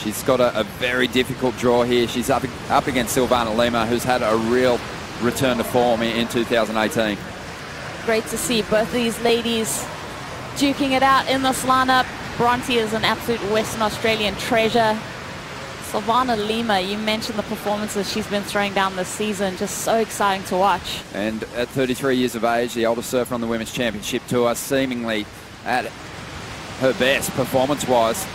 She's got a very difficult draw here. She's up against Silvana Lima, who's had a real return to form in 2018. Great to see both of these ladies duking it out in this lineup. Bronte is an absolute Western Australian treasure. Silvana Lima, you mentioned the performances she's been throwing down this season. Just so exciting to watch. And at 33 years of age, the oldest surfer on the Women's Championship Tour, seemingly at her best performance-wise.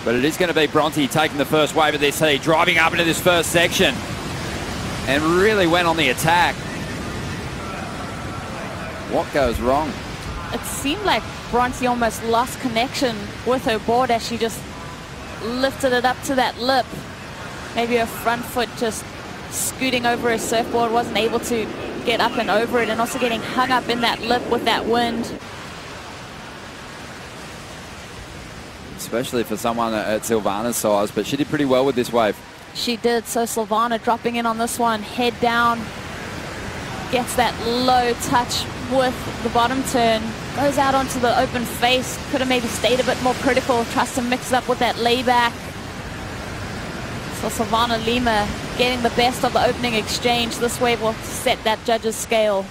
But it is going to be Bronte taking the first wave of this heat, driving up into this first section, and really went on the attack. What goes wrong? It seemed like Bronte almost lost connection with her board as she just lifted it up to that lip. Maybe her front foot just scooting over her surfboard, wasn't able to get up and over it, and also getting hung up in that lip with that wind. Especially for someone at Silvana's size, but she did pretty well with this wave. She did. So Silvana dropping in on this one, head down, gets that low touch with the bottom turn, goes out onto the open face. Could have maybe stayed a bit more critical, tries to mix it up with that layback. So Silvana Lima getting the best of the opening exchange. This wave will set that judge's scale.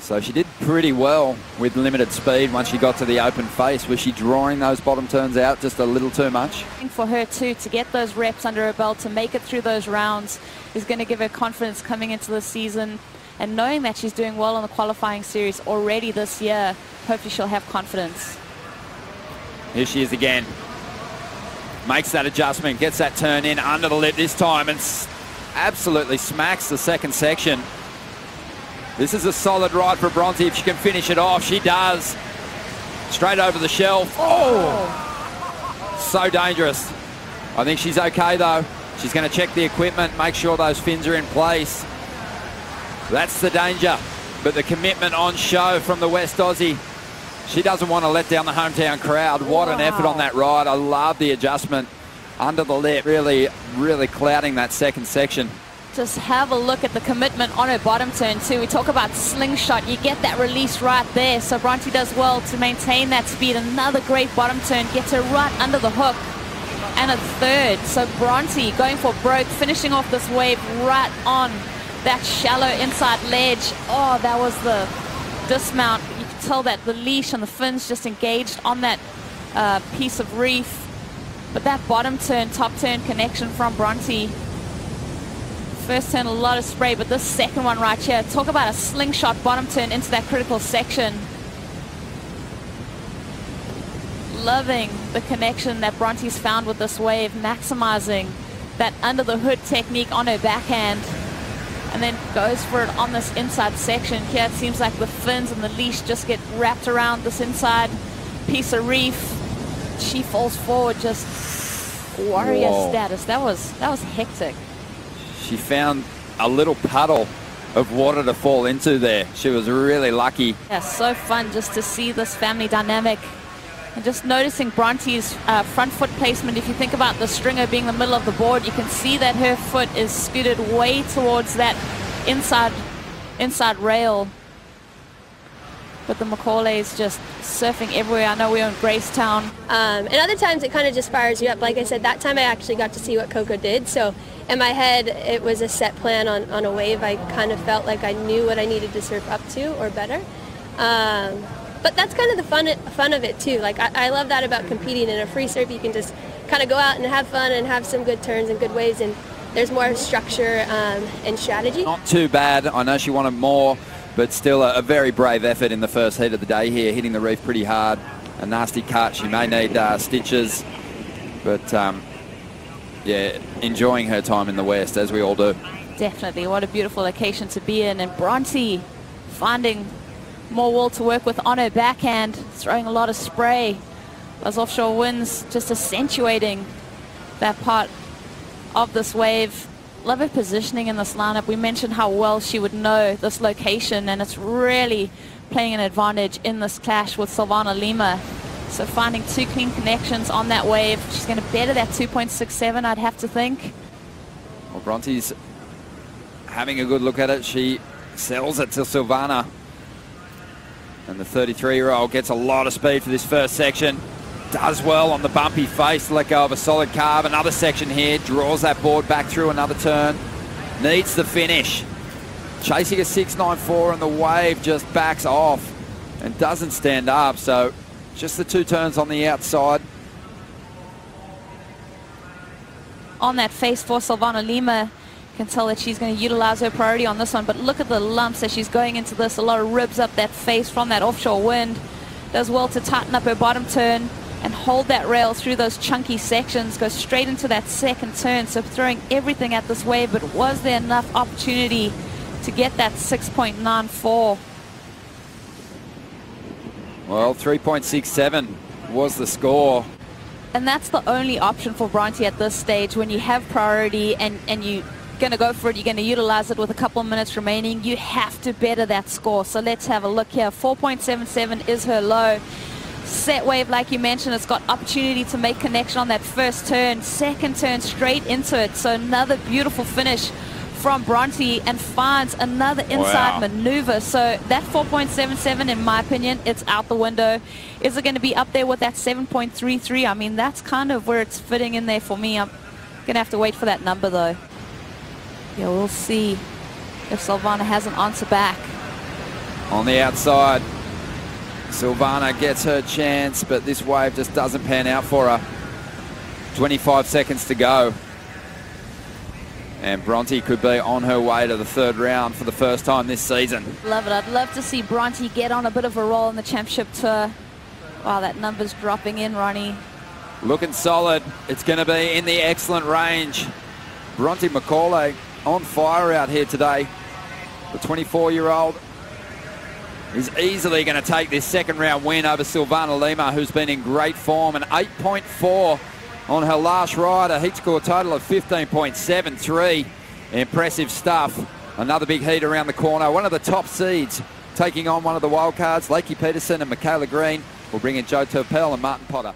So she did pretty well with limited speed once she got to the open face. Was she drawing those bottom turns out just a little too much? For her too, to get those reps under her belt, to make it through those rounds, is going to give her confidence coming into the season. And knowing that she's doing well in the qualifying series already this year, hopefully she'll have confidence. Here she is again. Makes that adjustment, gets that turn in under the lip this time, and absolutely smacks the second section. This is a solid ride for Bronte if she can finish it off. She does. Straight over the shelf. Oh! So dangerous. I think she's okay though. She's going to check the equipment, make sure those fins are in place. That's the danger. But the commitment on show from the West Aussie. She doesn't want to let down the hometown crowd. What an effort on that ride. I love the adjustment under the lip. Really, really clouding that second section. Just have a look at the commitment on her bottom turn too. We talk about slingshot. You get that release right there. So Bronte does well to maintain that speed. Another great bottom turn. Gets her right under the hook. And a third. So Bronte going for broke, finishing off this wave right on that shallow inside ledge. Oh, that was the dismount. You could tell that the leash and the fins just engaged on that piece of reef. But that bottom turn, top turn connection from Bronte. First turn, a lot of spray, but this second one right here, talk about a slingshot bottom turn into that critical section. Loving the connection that Bronte's found with this wave, maximizing that under the hood technique on her backhand, and then goes for it on this inside section. Here it seems like the fins and the leash just get wrapped around this inside piece of reef. She falls forward, just warrior status. That was hectic. She found a little puddle of water to fall into there. She was really lucky. Yeah, so fun just to see this family dynamic. And just noticing Bronte's front foot placement. If you think about the stringer being the middle of the board, you can see that her foot is scooted way towards that inside rail. But the Macaulays just surfing everywhere. I know we're in Gracetown. And other times it kind of just fires you up. Like I said, that time I actually got to see what Coco did. So in my head, it was a set plan on a wave. I kind of felt like I knew what I needed to surf up to or better. But that's kind of the fun of it too. Like I love that about competing. In a free surf, you can just kind of go out and have fun and have some good turns and good waves, and there's more structure and strategy. Not too bad. I know she wanted more, but still a very brave effort in the first heat of the day here, hitting the reef pretty hard. A nasty cut. She may need stitches, but yeah, enjoying her time in the West, as we all do. Definitely. What a beautiful location to be in. And Bronte finding more wall to work with on her backhand, throwing a lot of spray. Those offshore winds just accentuating that part of this wave. Love her positioning in this lineup. We mentioned how well she would know this location, and it's really playing an advantage in this clash with Silvana Lima. So finding two clean connections on that wave. She's going to better that 2.67, I'd have to think. Well, Bronte's having a good look at it. She sells it to Silvana. And the 33-year-old gets a lot of speed for this first section. Does well on the bumpy face to let go of a solid carve. Another section here, draws that board back through another turn. Needs the finish. Chasing a 6.94 and the wave just backs off and doesn't stand up. So just the 2 turns on the outside. On that face for Silvana Lima, you can tell that she's going to utilize her priority on this one, but look at the lumps as she's going into this. A lot of ribs up that face from that offshore wind. Does well to tighten up her bottom turn and hold that rail through those chunky sections. Goes straight into that second turn, so throwing everything at this wave, but was there enough opportunity to get that 6.94? Well, 3.67 was the score. And that's the only option for Bronte at this stage. When you have priority and you're going to go for it, you're going to utilize it with a couple of minutes remaining, you have to better that score. So let's have a look here. 4.77 is her low. Set wave, like you mentioned, it's got opportunity to make connection on that first turn. Second turn straight into it. So another beautiful finish from Bronte, and finds another inside maneuver. So that 4.77, in my opinion, it's out the window. Is it going to be up there with that 7.33? I mean, that's kind of where it's fitting in there for me. I'm going to have to wait for that number, though. Yeah, we'll see if Silvana has an answer back. On the outside, Silvana gets her chance, but this wave just doesn't pan out for her. 25 seconds to go. And Bronte could be on her way to the 3rd round for the first time this season. Love it. I'd love to see Bronte get on a bit of a roll in the championship tour. Wow, that number's dropping in, Ronnie. Looking solid. It's going to be in the excellent range. Bronte Macaulay on fire out here today. The 24-year-old is easily going to take this 2nd round win over Silvana Lima, who's been in great form. An 8.4 on her last ride, a heat score total of 15.73. Impressive stuff. Another big heat around the corner. One of the top seeds taking on one of the wild cards, Lakey Peterson and Michaela Green. We'll bring in Joe Turpel and Martin Potter.